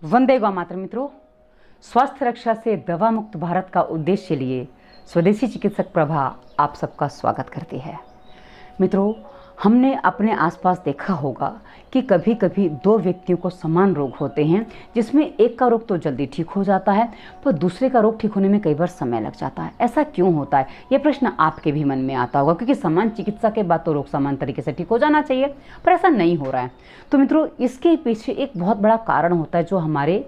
वंदे गौ मातरम। मित्रों, स्वास्थ्य रक्षा से दवा मुक्त भारत का उद्देश्य लिए स्वदेशी चिकित्सक प्रभा आप सबका स्वागत करती है। मित्रों, हमने अपने आसपास देखा होगा कि कभी कभी दो व्यक्तियों को समान रोग होते हैं, जिसमें एक का रोग तो जल्दी ठीक हो जाता है पर दूसरे का रोग ठीक होने में कई बार समय लग जाता है। ऐसा क्यों होता है, ये प्रश्न आपके भी मन में आता होगा, क्योंकि समान चिकित्सा के बाद तो रोग समान तरीके से ठीक हो जाना चाहिए, पर ऐसा नहीं हो रहा है। तो मित्रों, इसके पीछे एक बहुत बड़ा कारण होता है जो हमारे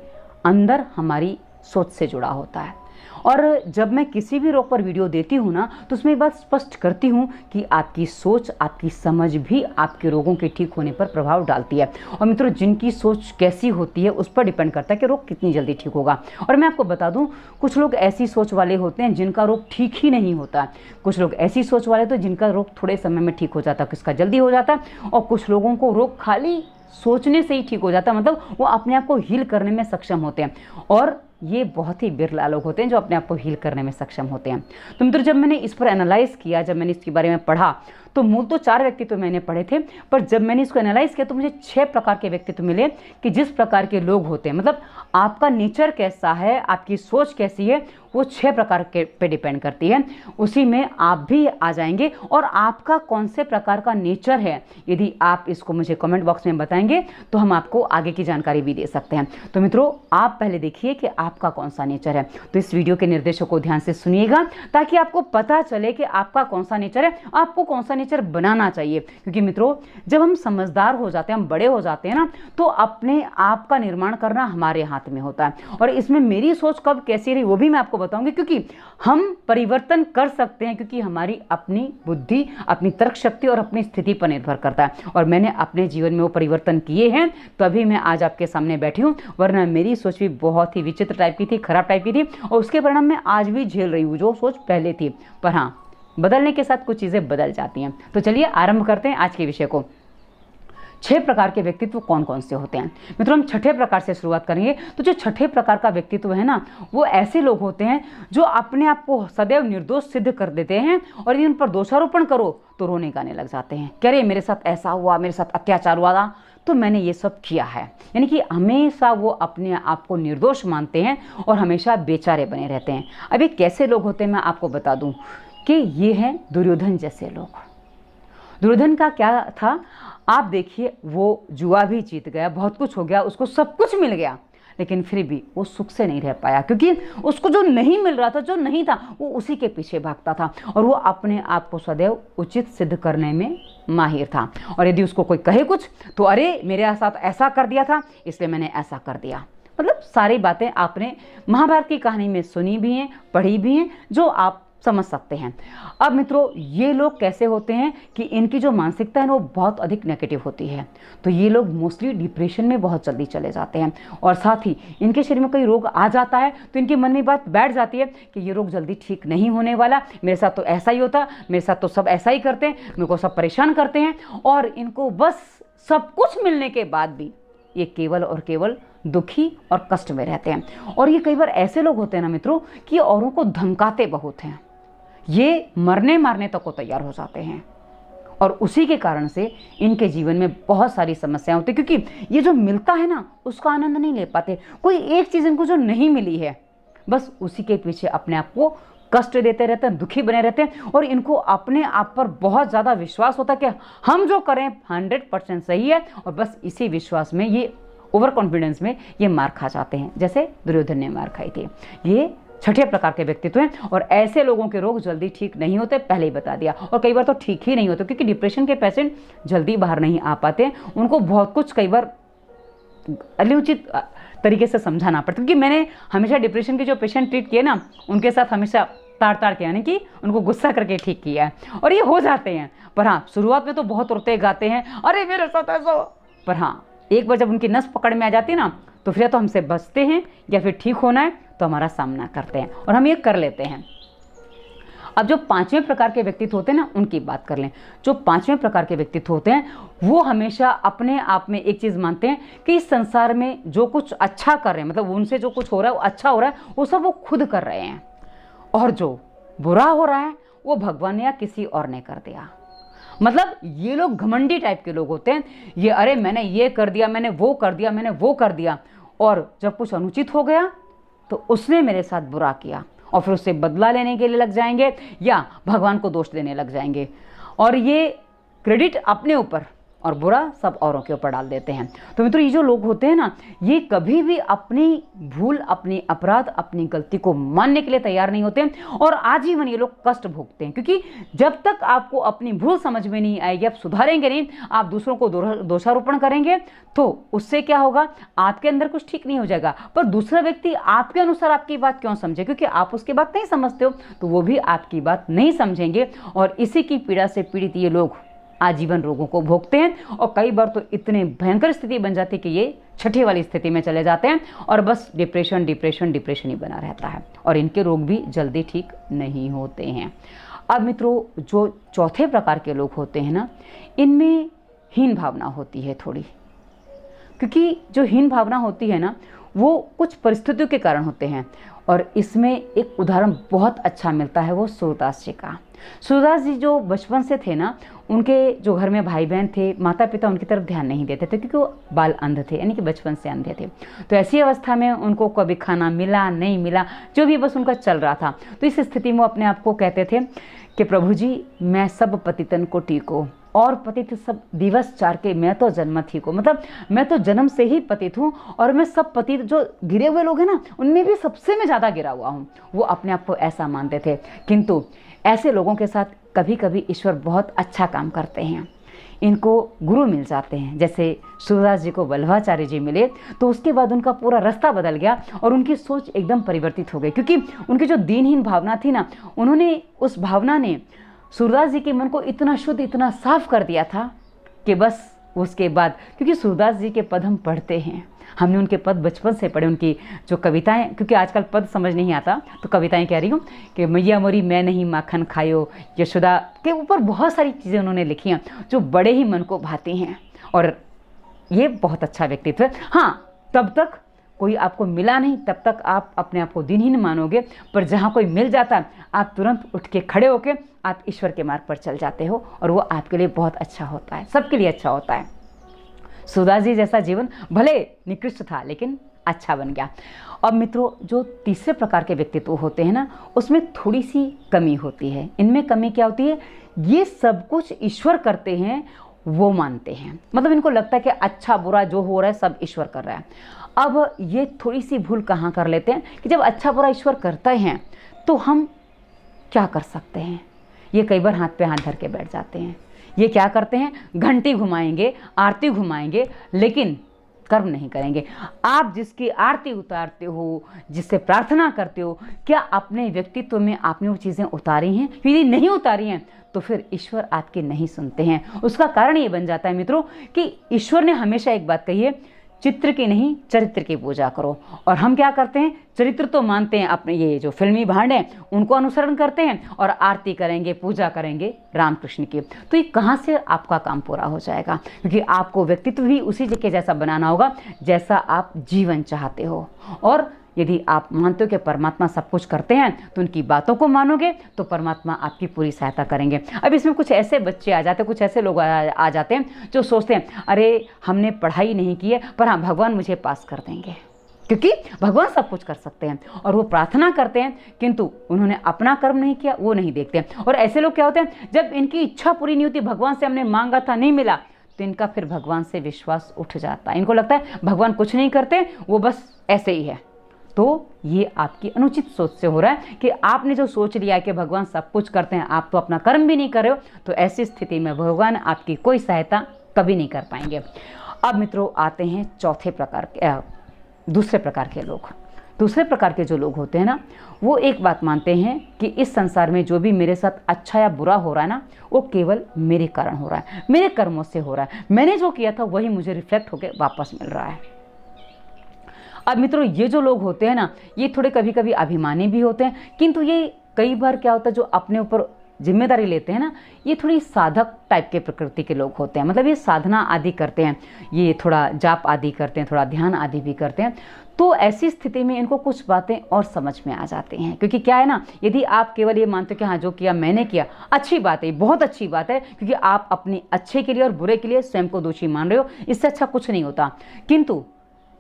अंदर हमारी सोच से जुड़ा होता है। और जब मैं किसी भी रोग पर वीडियो देती हूँ ना, तो उसमें बात स्पष्ट करती हूँ कि आपकी सोच, आपकी समझ भी आपके रोगों के ठीक होने पर प्रभाव डालती है। और मित्रों, जिनकी सोच कैसी होती है उस पर डिपेंड करता है कि रोग कितनी जल्दी ठीक होगा। और मैं आपको बता दूँ, कुछ लोग ऐसी सोच वाले होते हैं जिनका रोग ठीक ही नहीं होता, कुछ लोग ऐसी सोच वाले तो जिनका रोग थोड़े समय में ठीक हो जाता है, किसका जल्दी हो जाता है, और कुछ लोगों को रोग खाली सोचने से ही ठीक हो जाता है, मतलब वो अपने आप को हील करने में सक्षम होते हैं। और ये बहुत ही बिरला लोग होते हैं जो अपने आप को हील करने में सक्षम होते हैं। तो मित्रों, जब मैंने इस पर एनालाइज किया, जब मैंने इसके बारे में पढ़ा, तो मूल तो 4 व्यक्तित्व मैंने पढ़े थे, पर जब मैंने इसको एनालाइज किया तो मुझे 6 प्रकार के व्यक्तित्व मिले कि जिस प्रकार के लोग होते हैं, मतलब आपका नेचर कैसा है, आपकी सोच कैसी है, वो 6 प्रकार के पे डिपेंड करती है। उसी में आप भी आ जाएंगे और आपका कौन से प्रकार का नेचर है, यदि आप इसको मुझे कमेंट बॉक्स में बताएंगे तो हम आपको आगे की जानकारी भी दे सकते हैं। तो मित्रों, आप पहले देखिए कि आपका कौन सा नेचर है। तो इस वीडियो के निर्देशों को ध्यान से सुनिएगा ताकि आपको पता चले कि आपका कौन सा नेचर है, आपको कौन सा नेचर बनाना चाहिए। क्योंकि मित्रों, जब हम समझदार हो जाते हैं, हम बड़े हो जाते हैं ना, तो अपने आप का निर्माण करना हमारे हाथ में होता है। और इसमें मेरी सोच कब कैसी रही वो भी मैं आपको बताऊंगी, क्योंकि हम परिवर्तन कर सकते हैं, क्योंकि हमारी अपनी बुद्धि, अपनी तर्क शक्ति और अपनी स्थिति पर निर्भर करता है। और मैंने अपने जीवन में वो परिवर्तन किए हैं, तभी मैं आज आपके सामने बैठी हूँ, वरना मेरी सोच भी बहुत ही विचित्र टाइप की थी, खराब टाइप की थी, और उसके परिणाम मैं आज भी झेल रही हूँ जो सोच पहले थी। पर हाँ, बदलने के साथ कुछ चीज़ें बदल जाती हैं। तो चलिए आरंभ करते हैं आज के विषय को। 6 प्रकार के व्यक्तित्व कौन कौन से होते हैं। मित्रों, हम छठे प्रकार से शुरुआत करेंगे। तो जो छठे प्रकार का व्यक्तित्व है ना, वो ऐसे लोग होते हैं जो अपने आप को सदैव निर्दोष सिद्ध कर देते हैं, और यदि उन पर दोषारोपण करो तो रोने गाने लग जाते हैं। कह रहे मेरे साथ ऐसा हुआ, मेरे साथ अत्याचार हुआ था, तो मैंने ये सब किया है। यानी कि हमेशा वो अपने आप को निर्दोष मानते हैं और हमेशा बेचारे बने रहते हैं। अब ये कैसे लोग होते हैं मैं आपको बता दूं कि ये हैं दुर्योधन जैसे लोग। दुर्योधन का क्या था, आप देखिए, वो जुआ भी जीत गया, बहुत कुछ हो गया, उसको सब कुछ मिल गया, लेकिन फिर भी वो सुख से नहीं रह पाया, क्योंकि उसको जो नहीं मिल रहा था, जो नहीं था, वो उसी के पीछे भागता था, और वो अपने आप को सदैव उचित सिद्ध करने में माहिर था। और यदि उसको कोई कहे कुछ तो अरे मेरे साथ ऐसा कर दिया था इसलिए मैंने ऐसा कर दिया। मतलब सारी बातें आपने महाभारत की कहानी में सुनी भी हैं, पढ़ी भी हैं, जो आप समझ सकते हैं। अब मित्रों, ये लोग कैसे होते हैं कि इनकी जो मानसिकता है वो बहुत अधिक नेगेटिव होती है। तो ये लोग मोस्टली डिप्रेशन में बहुत जल्दी चले जाते हैं, और साथ ही इनके शरीर में कोई रोग आ जाता है तो इनके मन में बात बैठ जाती है कि ये रोग जल्दी ठीक नहीं होने वाला, मेरे साथ तो ऐसा ही होता, मेरे साथ तो सब ऐसा ही करते हैं, मेरे को सब परेशान करते हैं, और इनको बस सब कुछ मिलने के बाद भी ये केवल और केवल दुखी और कष्ट में रहते हैं। और ये कई बार ऐसे लोग होते हैं ना मित्रों कि औरों को धमकाते बहुत हैं, ये मरने मारने तक को तैयार हो जाते हैं, और उसी के कारण से इनके जीवन में बहुत सारी समस्याएं होती, क्योंकि ये जो मिलता है ना उसका आनंद नहीं ले पाते। कोई एक चीज़ इनको जो नहीं मिली है, बस उसी के पीछे अपने आप को कष्ट देते रहते हैं, दुखी बने रहते हैं, और इनको अपने आप पर बहुत ज़्यादा विश्वास होता है कि हम जो करें 100% सही है, और बस इसी विश्वास में, ये ओवर कॉन्फिडेंस में ये मार खा जाते हैं, जैसे दुर्योधन ने मार खाई थी। ये छठे प्रकार के व्यक्तित्व हैं, और ऐसे लोगों के रोग जल्दी ठीक नहीं होते, पहले ही बता दिया, और कई बार तो ठीक ही नहीं होते, क्योंकि डिप्रेशन के पेशेंट जल्दी बाहर नहीं आ पाते, उनको बहुत कुछ कई बार अनुचित तरीके से समझाना पड़ता है। क्योंकि मैंने हमेशा डिप्रेशन के जो पेशेंट ट्रीट किए ना, उनके साथ हमेशा ताड़ ताड़ के, यानी कि उनको गुस्सा करके ठीक किया है, और ये हो जाते हैं। पर हाँ, शुरुआत में तो बहुत रोते गाते हैं, अरे मेरे साथ ऐसा, पर हाँ, एक बार जब उनकी नस पकड़ में आ जाती है ना, तो फिर तो हमसे बचते हैं, या फिर ठीक होना है तो हमारा सामना करते हैं, और हम ये कर लेते हैं। अब जो 5वें प्रकार के व्यक्तित्व होते हैं ना, उनकी बात कर लें। जो 5वें प्रकार के व्यक्तित्व होते हैं, वो हमेशा अपने आप में एक चीज़ मानते हैं कि इस संसार में जो कुछ अच्छा कर रहे हैं, मतलब उनसे जो कुछ हो रहा है वो अच्छा हो रहा है, वो सब वो खुद कर रहे हैं, और जो बुरा हो रहा है वो भगवान या किसी और ने कर दिया। मतलब ये लोग घमंडी टाइप के लोग होते हैं। ये अरे मैंने ये कर दिया, मैंने वो कर दिया, मैंने वो कर दिया, और जब कुछ अनुचित हो गया तो उसने मेरे साथ बुरा किया और फिर उससे बदला लेने के लिए लग जाएंगे या भगवान को दोष देने लग जाएंगे और ये क्रेडिट अपने ऊपर और बुरा सब औरों के ऊपर डाल देते हैं। तो मित्रों, ये जो लोग होते हैं ना, ये कभी भी अपनी भूल, अपनी अपराध, अपनी गलती को मानने के लिए तैयार नहीं होते और आजीवन ये लोग कष्ट भोगते हैं, क्योंकि जब तक आपको अपनी भूल समझ में नहीं आएगी, आप सुधारेंगे नहीं, आप दूसरों को दोषारोपण करेंगे तो उससे क्या होगा, आपके अंदर कुछ ठीक नहीं हो जाएगा, पर दूसरा व्यक्ति आपके अनुसार आपकी बात क्यों समझे, क्योंकि आप उसकी बात नहीं समझते हो तो वो भी आपकी बात नहीं समझेंगे और इसी की पीड़ा से पीड़ित ये लोग आजीवन रोगों को भोगते हैं और कई बार तो इतने भयंकर स्थिति बन जाती है कि ये छठी वाली स्थिति में चले जाते हैं और बस डिप्रेशन डिप्रेशन डिप्रेशन ही बना रहता है और इनके रोग भी जल्दी ठीक नहीं होते हैं। अब मित्रों, जो चौथे प्रकार के लोग होते हैं ना, इनमें हीन भावना होती है थोड़ी, क्योंकि जो हीन भावना होती है ना वो कुछ परिस्थितियों के कारण होते हैं और इसमें एक उदाहरण बहुत अच्छा मिलता है, वो सूरदास जी का। सूरदास जी जो बचपन से थे ना, उनके जो घर में भाई बहन थे, माता पिता उनकी तरफ ध्यान नहीं देते थे क्योंकि वो बाल अंध थे, यानी कि बचपन से अंधे थे। तो ऐसी अवस्था में उनको कभी खाना मिला नहीं मिला, जो भी बस उनका चल रहा था। तो इस स्थिति में वो अपने आप को कहते थे कि प्रभु जी मैं सब पतितन को टीको और पतित सब दिवस चार के, मैं तो जन्मत ही को, मतलब मैं तो जन्म से ही पतित हूँ और मैं सब पतित जो गिरे हुए लोग हैं ना उनमें भी सबसे मैं ज़्यादा गिरा हुआ हूँ। वो अपने आप को ऐसा मानते थे, किंतु ऐसे लोगों के साथ कभी कभी ईश्वर बहुत अच्छा काम करते हैं, इनको गुरु मिल जाते हैं। जैसे सूरदास जी को वल्लभाचार्य जी मिले तो उसके बाद उनका पूरा रास्ता बदल गया और उनकी सोच एकदम परिवर्तित हो गई, क्योंकि उनकी जो दीनहीन भावना थी ना, उन्होंने उस भावना ने सूरदास जी के मन को इतना शुद्ध, इतना साफ कर दिया था कि बस उसके बाद, क्योंकि सूरदास जी के पद हम पढ़ते हैं, हमने उनके पद बचपन से पढ़े, उनकी जो कविताएं, क्योंकि आजकल पद समझ नहीं आता तो कविताएं कह रही हूँ कि मैया मोरी मैं नहीं माखन खायो, यशोदा के ऊपर बहुत सारी चीज़ें उन्होंने लिखी हैं जो बड़े ही मन को भाती हैं और ये बहुत अच्छा व्यक्तित्व है। हाँ, तब तक कोई आपको मिला नहीं, तब तक आप अपने आप को दीनहीन मानोगे, पर जहाँ कोई मिल जाता है आप तुरंत उठ के खड़े होके आप ईश्वर के मार्ग पर चल जाते हो और वो आपके लिए बहुत अच्छा होता है, सबके लिए अच्छा होता है। सूरदास जी जैसा जीवन भले निकृष्ट था लेकिन अच्छा बन गया। अब मित्रों, जो तीसरे प्रकार के व्यक्तित्व होते हैं ना, उसमें थोड़ी सी कमी होती है। इनमें कमी क्या होती है, ये सब कुछ ईश्वर करते हैं, वो मानते हैं, मतलब इनको लगता है कि अच्छा बुरा जो हो रहा है सब ईश्वर कर रहा है। अब ये थोड़ी सी भूल कहाँ कर लेते हैं कि जब अच्छा बुरा ईश्वर करते हैं तो हम क्या कर सकते हैं, ये कई बार हाथ पे हाथ धर के बैठ जाते हैं। ये क्या करते हैं, घंटी घुमाएंगे, आरती घुमाएंगे, लेकिन कर्म नहीं करेंगे। आप जिसकी आरती उतारते हो, जिससे प्रार्थना करते हो, क्या अपने व्यक्तित्व में आपने वो चीज़ें उतारी हैं? यदि नहीं उतारी हैं तो फिर ईश्वर आपके नहीं सुनते हैं। उसका कारण ये बन जाता है मित्रों कि ईश्वर ने हमेशा एक बात कही है, चित्र की नहीं चरित्र की पूजा करो। और हम क्या करते हैं, चरित्र तो मानते हैं, अपने ये जो फिल्मी भांड हैं उनको अनुसरण करते हैं और आरती करेंगे, पूजा करेंगे रामकृष्ण की। तो ये कहाँ से आपका काम पूरा हो जाएगा, क्योंकि आपको व्यक्तित्व भी उसी के जैसा बनाना होगा जैसा आप जीवन चाहते हो। और यदि आप मानते हो कि परमात्मा सब कुछ करते हैं तो उनकी बातों को मानोगे तो परमात्मा आपकी पूरी सहायता करेंगे। अब इसमें कुछ ऐसे बच्चे आ जाते हैं, कुछ ऐसे लोग आ जाते हैं जो सोचते हैं अरे हमने पढ़ाई नहीं की है पर हाँ भगवान मुझे पास कर देंगे, क्योंकि भगवान सब कुछ कर सकते हैं। और वो प्रार्थना करते हैं किंतु उन्होंने अपना कर्म नहीं किया, वो नहीं देखते हैं। और ऐसे लोग क्या होते हैं, जब इनकी इच्छा पूरी नहीं होती, भगवान से हमने मांगा था नहीं मिला, तो इनका फिर भगवान से विश्वास उठ जाता है। इनको लगता है भगवान कुछ नहीं करते, वो बस ऐसे ही है। तो ये आपकी अनुचित सोच से हो रहा है कि आपने जो सोच लिया है कि भगवान सब कुछ करते हैं, आप तो अपना कर्म भी नहीं कर रहे हो, तो ऐसी स्थिति में भगवान आपकी कोई सहायता कभी नहीं कर पाएंगे। अब मित्रों आते हैं दूसरे प्रकार के लोग। दूसरे प्रकार के जो लोग होते हैं ना, वो एक बात मानते हैं कि इस संसार में जो भी मेरे साथ अच्छा या बुरा हो रहा है ना, वो केवल मेरे कारण हो रहा है, मेरे कर्मों से हो रहा है, मैंने जो किया था वही मुझे रिफ्लेक्ट होकर वापस मिल रहा है। अब मित्रों ये जो लोग होते हैं ना, ये थोड़े कभी कभी अभिमानी भी होते हैं, किंतु ये कई बार क्या होता है, जो अपने ऊपर जिम्मेदारी लेते हैं ना, ये थोड़ी साधक टाइप के प्रकृति के लोग होते हैं। मतलब ये साधना आदि करते हैं, ये थोड़ा जाप आदि करते हैं, थोड़ा ध्यान आदि भी करते हैं। तो ऐसी स्थिति में इनको कुछ बातें और समझ में आ जाती हैं, क्योंकि क्या है ना, यदि आप केवल ये मानते हो कि हाँ जो किया मैंने किया, अच्छी बात है, बहुत अच्छी बात है, क्योंकि आप अपने अच्छे के लिए और बुरे के लिए स्वयं को दोषी मान रहे हो, इससे अच्छा कुछ नहीं होता। किंतु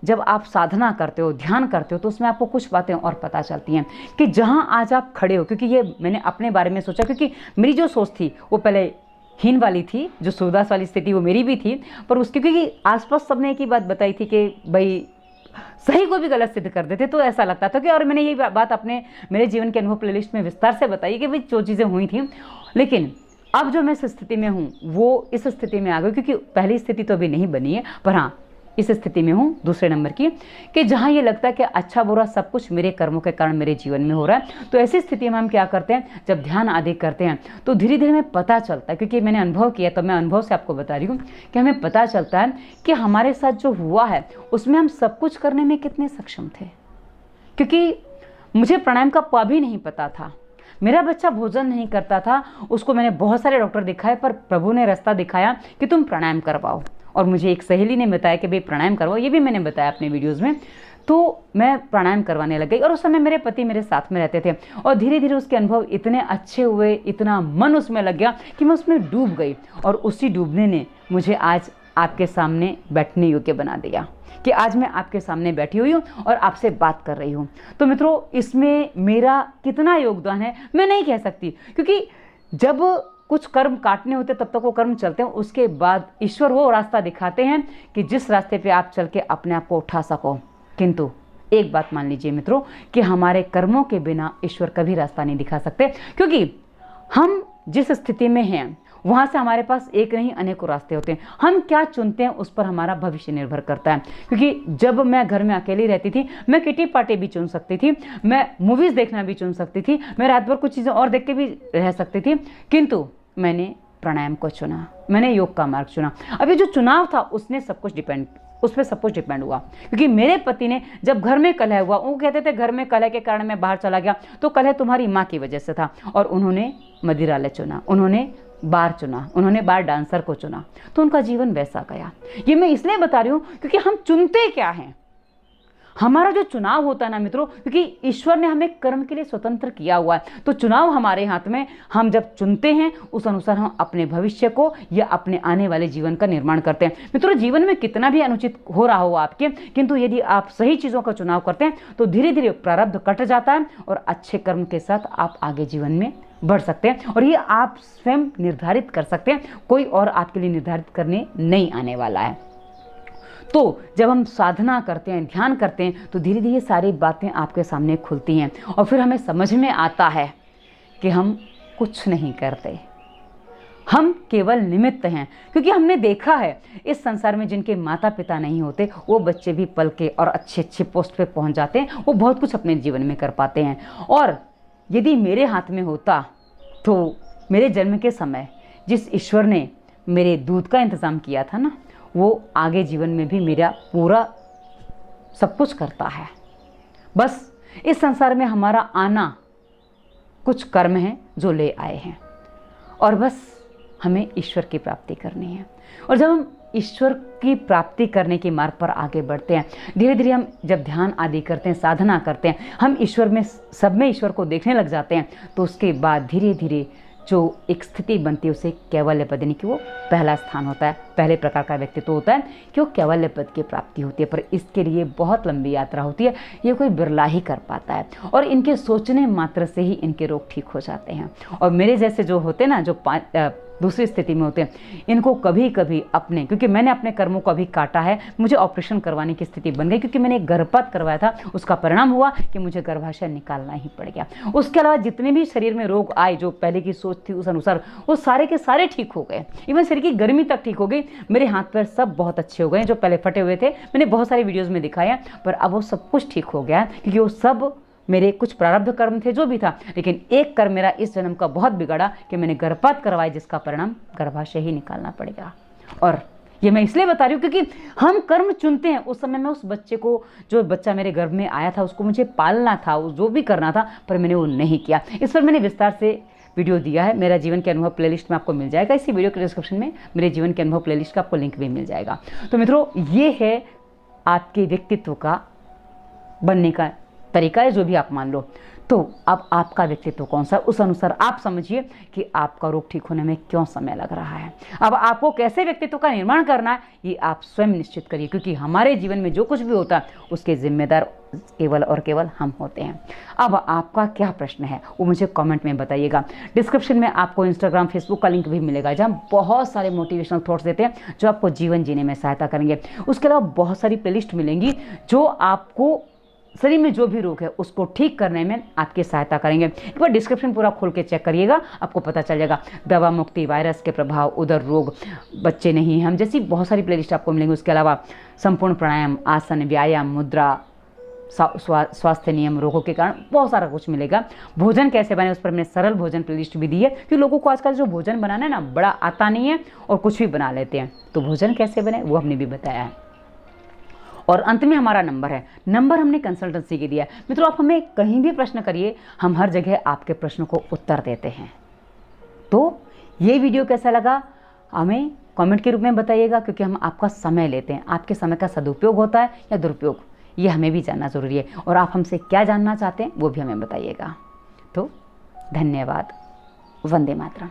जब आप साधना करते हो, ध्यान करते हो, तो उसमें आपको कुछ बातें और पता चलती हैं कि जहाँ आज आप खड़े हो, क्योंकि ये मैंने अपने बारे में सोचा, क्योंकि मेरी जो सोच थी वो पहले हीन वाली थी, जो सुविधा वाली स्थिति वो मेरी भी थी, पर उसकी क्योंकि आसपास सबने एक ही बात बताई थी कि भाई सही को भी गलत सिद्ध कर देते, तो ऐसा लगता था कि, और मैंने ये बात अपने मेरे जीवन के अनुभव प्लेलिस्ट में विस्तार से बताई कि भाई जो चीज़ें हुई थी, लेकिन अब जो मैं इस स्थिति में हूँ वो इस स्थिति में आ गई, क्योंकि पहली स्थिति तो अभी नहीं बनी है, पर हाँ इस स्थिति में हूँ दूसरे नंबर की, कि जहाँ ये लगता है कि अच्छा बुरा सब कुछ मेरे कर्मों के कारण मेरे जीवन में हो रहा है। तो ऐसी स्थिति में हम क्या करते हैं, जब ध्यान आदि करते हैं तो धीरे धीरे हमें पता चलता है, क्योंकि मैंने अनुभव किया, तो मैं अनुभव से आपको बता रही हूँ कि हमें पता चलता है कि हमारे साथ जो हुआ है उसमें हम सब कुछ करने में कितने सक्षम थे। क्योंकि मुझे प्राणायाम का प भी नहीं पता था, मेरा बच्चा भोजन नहीं करता था, उसको मैंने बहुत सारे डॉक्टर दिखाए, पर प्रभु ने रास्ता दिखाया कि तुम प्राणायाम करवाओ। और मुझे एक सहेली ने बताया कि भाई प्राणायाम करवाओ, ये भी मैंने बताया अपने वीडियोज़ में। तो मैं प्राणायाम करवाने लग गई, और उस समय मेरे पति मेरे साथ में रहते थे, और धीरे धीरे उसके अनुभव इतने अच्छे हुए, इतना मन उसमें लग गया कि मैं उसमें डूब गई, और उसी डूबने ने मुझे आज आपके सामने बैठने योग्य बना दिया, कि आज मैं आपके सामने बैठी हुई हूँ और आपसे बात कर रही हूँ। तो मित्रों, इसमें मेरा कितना योगदान है मैं नहीं कह सकती, क्योंकि जब कुछ कर्म काटने होते तब तक वो कर्म चलते हैं, उसके बाद ईश्वर वो रास्ता दिखाते हैं कि जिस रास्ते पे आप चल के अपने आप को उठा सको। किंतु एक बात मान लीजिए मित्रों, कि हमारे कर्मों के बिना ईश्वर कभी रास्ता नहीं दिखा सकते, क्योंकि हम जिस स्थिति में हैं वहाँ से हमारे पास एक नहीं अनेकों रास्ते होते हैं। हम क्या चुनते हैं उस पर हमारा भविष्य निर्भर करता है। क्योंकि जब मैं घर में अकेली रहती थी, मैं किटी पार्टी भी चुन सकती थी, मैं मूवीज़ देखना भी चुन सकती थी, मैं रात भर कुछ चीज़ें और देख के भी रह सकती थी, किंतु मैंने प्राणायाम को चुना, मैंने योग का मार्ग चुना। अभी जो चुनाव था उसने सब कुछ उस पर सब कुछ डिपेंड हुआ। क्योंकि मेरे पति ने जब घर में कलह हुआ, वो कहते थे घर में कलह के कारण मैं बाहर चला गया, तो कलह तुम्हारी माँ की वजह से था, और उन्होंने मदिरालय चुना, उन्होंने बार चुना, उन्होंने बार डांसर को चुना, तो उनका जीवन वैसा गया। ये मैं इसलिए बता रही हूँ क्योंकि हम चुनते क्या हैं, हमारा जो चुनाव होता है ना मित्रों, क्योंकि ईश्वर ने हमें कर्म के लिए स्वतंत्र किया हुआ है, तो चुनाव हमारे हाथ में। हम जब चुनते हैं उस अनुसार हम अपने भविष्य को या अपने आने वाले जीवन का निर्माण करते हैं। मित्रों, जीवन में कितना भी अनुचित हो रहा हो आपके, किंतु यदि आप सही चीज़ों का चुनाव करते हैं तो धीरे धीरे प्रारब्ध कट जाता है, और अच्छे कर्म के साथ आप आगे जीवन में बढ़ सकते हैं, और ये आप स्वयं निर्धारित कर सकते हैं, कोई और आपके लिए निर्धारित करने नहीं आने वाला है। तो जब हम साधना करते हैं, ध्यान करते हैं, तो धीरे धीरे सारी बातें आपके सामने खुलती हैं, और फिर हमें समझ में आता है कि हम कुछ नहीं करते, हम केवल निमित्त हैं। क्योंकि हमने देखा है इस संसार में जिनके माता पिता नहीं होते, वो बच्चे भी पल के और अच्छे अच्छे पोस्ट पे पहुंच जाते हैं, वो बहुत कुछ अपने जीवन में कर पाते हैं। और यदि मेरे हाथ में होता तो मेरे जन्म के समय जिस ईश्वर ने मेरे दूध का इंतज़ाम किया था ना, वो आगे जीवन में भी मेरा पूरा सब कुछ करता है। बस इस संसार में हमारा आना कुछ कर्म है जो ले आए हैं, और बस हमें ईश्वर की प्राप्ति करनी है। और जब हम ईश्वर की प्राप्ति करने के मार्ग पर आगे बढ़ते हैं, धीरे धीरे हम जब ध्यान आदि करते हैं, साधना करते हैं, हम ईश्वर में, सब में ईश्वर को देखने लग जाते हैं, तो उसके बाद धीरे धीरे जो एक स्थिति बनती है उसे कैवल्य पद, यानी कि वो पहला स्थान होता है, पहले प्रकार का व्यक्तित्व होता है कि वो कैवल्य पद की प्राप्ति होती है। पर इसके लिए बहुत लंबी यात्रा होती है, ये कोई बिरला ही कर पाता है, और इनके सोचने मात्र से ही इनके रोग ठीक हो जाते हैं। और मेरे जैसे जो होते हैं ना, जो दूसरी स्थिति में होते हैं, इनको कभी कभी अपने, क्योंकि मैंने अपने कर्मों को अभी काटा है, मुझे ऑपरेशन करवाने की स्थिति बन गई, क्योंकि मैंने एक गर्भपात करवाया था, उसका परिणाम हुआ कि मुझे गर्भाशय निकालना ही पड़ गया। उसके अलावा जितने भी शरीर में रोग आए, जो पहले की सोच थी उस अनुसार, वो सारे के सारे ठीक हो गए। इवन शरीर की गर्मी तक ठीक हो गई, मेरे हाथ पैर सब बहुत अच्छे हो गए। जो पहले फटे हुए थे, मैंने बहुत सारी वीडियोज़ में दिखाया, पर अब वो सब कुछ ठीक हो गया, क्योंकि वो सब मेरे कुछ प्रारब्ध कर्म थे जो भी था, लेकिन एक कर्म मेरा इस जन्म का बहुत बिगड़ा कि मैंने गर्भपात करवाई, जिसका परिणाम गर्भाशय ही निकालना पड़ेगा। और ये मैं इसलिए बता रही हूँ क्योंकि हम कर्म चुनते हैं। उस समय में उस बच्चे को, जो बच्चा मेरे गर्भ में आया था, उसको मुझे पालना था, जो भी करना था, पर मैंने वो नहीं किया। इस पर मैंने विस्तार से वीडियो दिया है, मेरा जीवन के अनुभव प्लेलिस्ट में आपको मिल जाएगा। इसी वीडियो के डिस्क्रिप्शन में मेरे जीवन के अनुभव प्लेलिस्ट का आपको लिंक भी मिल जाएगा। तो मित्रों, ये है आपके व्यक्तित्व का बनने का तरीका है, जो भी आप मान लो। तो अब आपका व्यक्तित्व कौन सा है, उस अनुसार आप समझिए कि आपका रोग ठीक होने में क्यों समय लग रहा है। अब आपको कैसे व्यक्तित्व का निर्माण करना है ये आप स्वयं निश्चित करिए, क्योंकि हमारे जीवन में जो कुछ भी होता है उसके जिम्मेदार केवल और केवल हम होते हैं। अब आपका क्या प्रश्न है वो मुझे कमेंट में बताइएगा। डिस्क्रिप्शन में आपको इंस्टाग्राम, फेसबुक का लिंक भी मिलेगा, जहाँ हम बहुत सारे मोटिवेशनल थॉट्स देते हैं जो आपको जीवन जीने में सहायता करेंगे। उसके अलावा बहुत सारी प्लेलिस्ट मिलेंगी जो आपको शरीर में जो भी रोग है उसको ठीक करने में आपकी सहायता करेंगे। एक बार डिस्क्रिप्शन पूरा खोल के चेक करिएगा, आपको पता चल जाएगा। दवा मुक्ति, वायरस के प्रभाव, उदर रोग, बच्चे नहीं हम जैसी बहुत सारी प्लेलिस्ट आपको मिलेंगी। उसके अलावा संपूर्ण प्राणायाम, आसन, व्यायाम, मुद्रा, स्वास्थ्य नियम, रोगों के कारण बहुत सारा कुछ मिलेगा। भोजन कैसे बने उस पर मैंने सरल भोजन प्लेलिस्ट भी दी है, क्योंकि लोगों को आजकल जो भोजन बनाना है ना बड़ा आता नहीं है और कुछ भी बना लेते हैं, तो भोजन कैसे बने वो हमने भी बताया है। और अंत में हमारा नंबर है, नंबर हमने कंसल्टेंसी के दिया है। मित्रों आप हमें कहीं भी प्रश्न करिए, हम हर जगह आपके प्रश्न को उत्तर देते हैं। तो ये वीडियो कैसा लगा हमें कमेंट के रूप में बताइएगा, क्योंकि हम आपका समय लेते हैं। आपके समय का सदुपयोग होता है या दुरुपयोग, ये हमें भी जानना ज़रूरी है। और आप हमसे क्या जानना चाहते हैं वो भी हमें बताइएगा। तो धन्यवाद। वंदे मातरम।